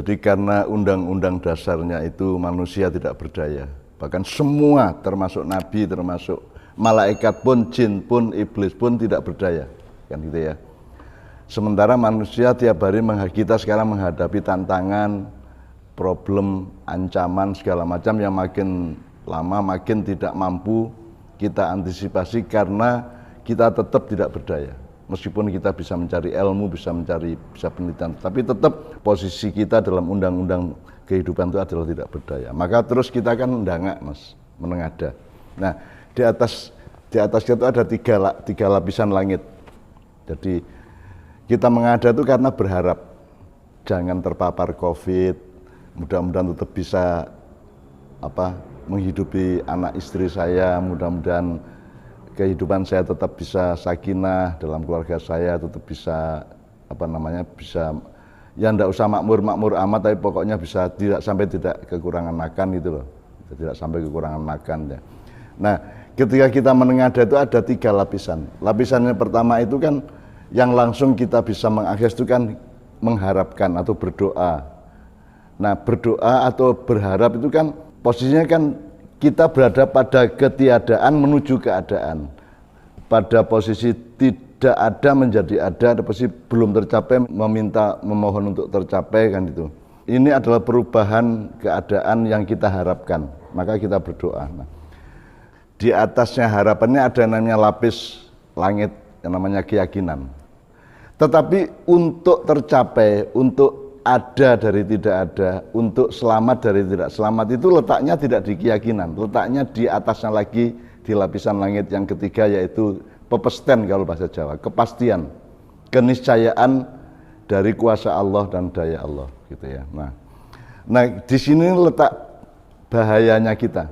Jadi karena undang-undang dasarnya itu manusia tidak berdaya. Bahkan semua termasuk nabi, termasuk malaikat pun, jin pun, iblis pun tidak berdaya. Kan gitu ya. Sementara manusia tiap hari kita sekarang menghadapi tantangan, problem, ancaman segala macam yang makin lama makin tidak mampu kita antisipasi karena kita tetap tidak berdaya. Meskipun kita bisa mencari ilmu, bisa penelitian, tapi tetap posisi kita dalam undang-undang kehidupan itu adalah tidak berdaya. Maka terus kita kan ndangak, Mas, menengada. Nah, di atas itu ada tiga lapisan langit. Jadi kita mengada itu karena berharap jangan terpapar COVID, mudah-mudahan tetap bisa menghidupi anak istri saya, mudah-mudahan kehidupan saya tetap bisa sakinah dalam keluarga saya, tetap bisa bisa ya ndak usah makmur amat, tapi pokoknya bisa tidak kekurangan makan gitu loh, tidak sampai kekurangan makan ya. Nah, ketika kita menengada itu ada tiga lapisan. Lapisan yang pertama itu kan yang langsung kita bisa mengakses itu kan mengharapkan atau berdoa. Nah, berdoa atau berharap itu kan posisinya kan kita berada pada ketiadaan menuju keadaan, pada posisi tidak ada menjadi ada posisi belum tercapai memohon untuk tercapai kan itu. Ini adalah perubahan keadaan yang kita harapkan, maka kita berdoa. Nah, di atasnya harapannya ada namanya lapis langit yang namanya keyakinan. Tetapi untuk tercapai, untuk ada dari tidak ada, untuk selamat dari tidak selamat itu letaknya tidak di keyakinan, letaknya di atasnya lagi, di lapisan langit yang ketiga, yaitu pepesten kalau bahasa Jawa, kepastian, keniscayaan dari kuasa Allah dan daya Allah gitu ya. Nah di sini letak bahayanya kita.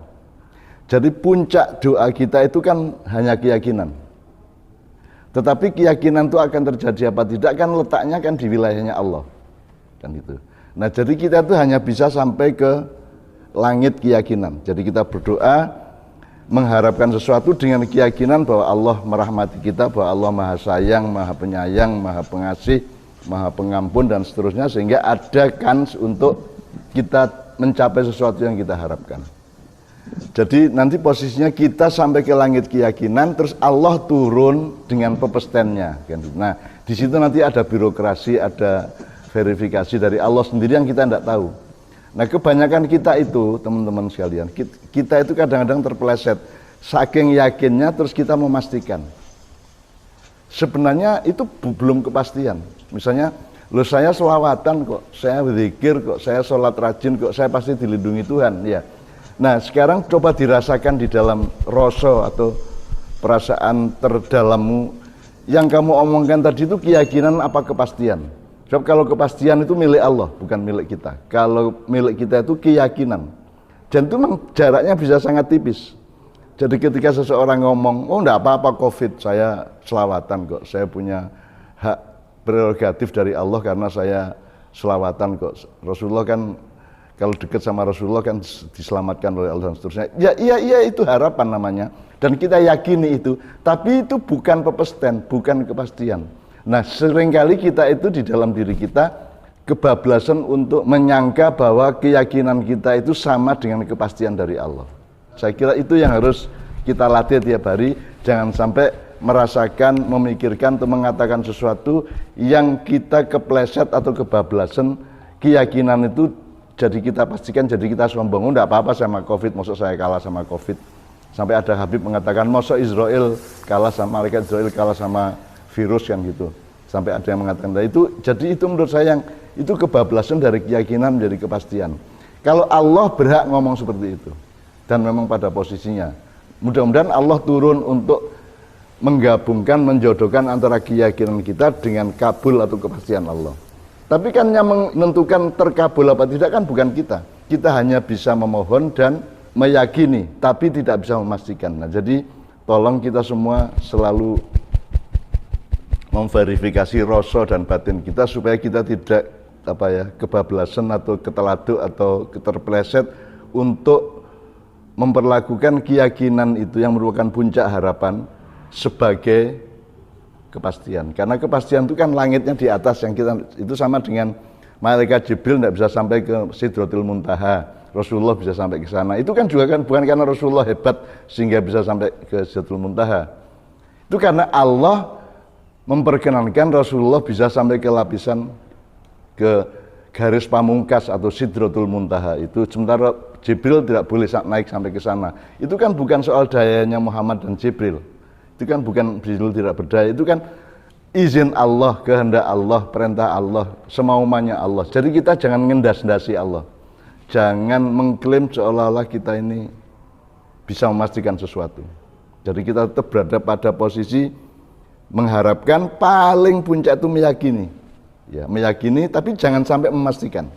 Jadi puncak doa kita itu kan hanya keyakinan. Tetapi keyakinan itu akan terjadi apa tidak kan letaknya kan di wilayahnya Allah. Kan gitu. Nah, jadi kita itu hanya bisa sampai ke langit keyakinan. Jadi kita berdoa mengharapkan sesuatu dengan keyakinan bahwa Allah merahmati kita, bahwa Allah Maha Sayang, Maha Penyayang, Maha Pengasih, Maha Pengampun dan seterusnya, sehingga ada kans untuk kita mencapai sesuatu yang kita harapkan. Jadi nanti posisinya kita sampai ke langit keyakinan, terus Allah turun dengan pepestennya. Nah, di situ nanti ada birokrasi, ada verifikasi dari Allah sendiri yang kita tidak tahu. Nah, kebanyakan kita itu, teman-teman sekalian, kita itu kadang-kadang terpeleset. Saking yakinnya terus kita memastikan. Sebenarnya itu belum kepastian. Misalnya, saya selawatan kok, saya berzikir kok, saya sholat rajin kok, saya pasti dilindungi Tuhan. Ya. Nah, sekarang coba dirasakan di dalam rasa atau perasaan terdalammu. Yang kamu omongkan tadi itu keyakinan apa kepastian? Sebab kalau kepastian itu milik Allah, bukan milik kita. Kalau milik kita itu keyakinan. Dan itu memang jaraknya bisa sangat tipis. Jadi ketika seseorang ngomong, oh enggak apa-apa COVID, saya selawatan kok. Saya punya hak prerogatif dari Allah karena saya selawatan kok. Rasulullah kan, kalau dekat sama Rasulullah kan diselamatkan oleh Allah dan seterusnya. Ya iya itu harapan namanya. Dan kita yakini itu. Tapi itu bukan pepesten, bukan kepastian. Nah, seringkali kita itu di dalam diri kita kebablasan untuk menyangka bahwa keyakinan kita itu sama dengan kepastian dari Allah. Saya kira itu yang harus kita latih tiap hari, jangan sampai merasakan, memikirkan atau mengatakan sesuatu yang kita kepleset atau kebablasan keyakinan itu jadi kita pastikan, jadi kita sombong, enggak apa-apa sama COVID, maksud saya kalah sama COVID. Sampai ada Habib mengatakan, maksud Israel kalah sama malaikat, Israel kalah sama virus yang gitu. Sampai ada yang mengatakan itu, jadi itu menurut saya yang itu kebablasan dari keyakinan menjadi kepastian. Kalau Allah berhak ngomong seperti itu dan memang pada posisinya, mudah-mudahan Allah turun untuk menggabungkan, menjodohkan antara keyakinan kita dengan kabul atau kepastian Allah. Tapi kan yang menentukan terkabul apa tidak kan bukan kita. Kita hanya bisa memohon dan meyakini, tapi tidak bisa memastikan. Nah, jadi tolong kita semua selalu memverifikasi rasa dan batin kita supaya kita tidak kebablasan atau keteladuk atau terpeleset untuk memperlakukan keyakinan itu yang merupakan puncak harapan sebagai kepastian. Karena kepastian itu kan langitnya di atas, yang kita itu sama dengan malaikat Jibril tidak bisa sampai ke Sidratul Muntaha, Rasulullah bisa sampai ke sana. Itu kan juga kan bukan karena Rasulullah hebat sehingga bisa sampai ke Sidratul Muntaha. Itu karena Allah memperkenankan Rasulullah bisa sampai ke lapisan, ke garis pamungkas atau Sidratul Muntaha itu, sementara Jibril tidak boleh naik sampai ke sana. Itu kan bukan soal dayanya Muhammad dan Jibril. Itu kan bukan Jibril tidak berdaya, itu kan izin Allah, kehendak Allah, perintah Allah, semaunya Allah. Jadi kita jangan ngendas-ndasi Allah. Jangan mengklaim seolah-olah kita ini bisa memastikan sesuatu. Jadi kita tetap berada pada posisi mengharapkan, paling puncak itu meyakini. Ya, meyakini tapi jangan sampai memastikan.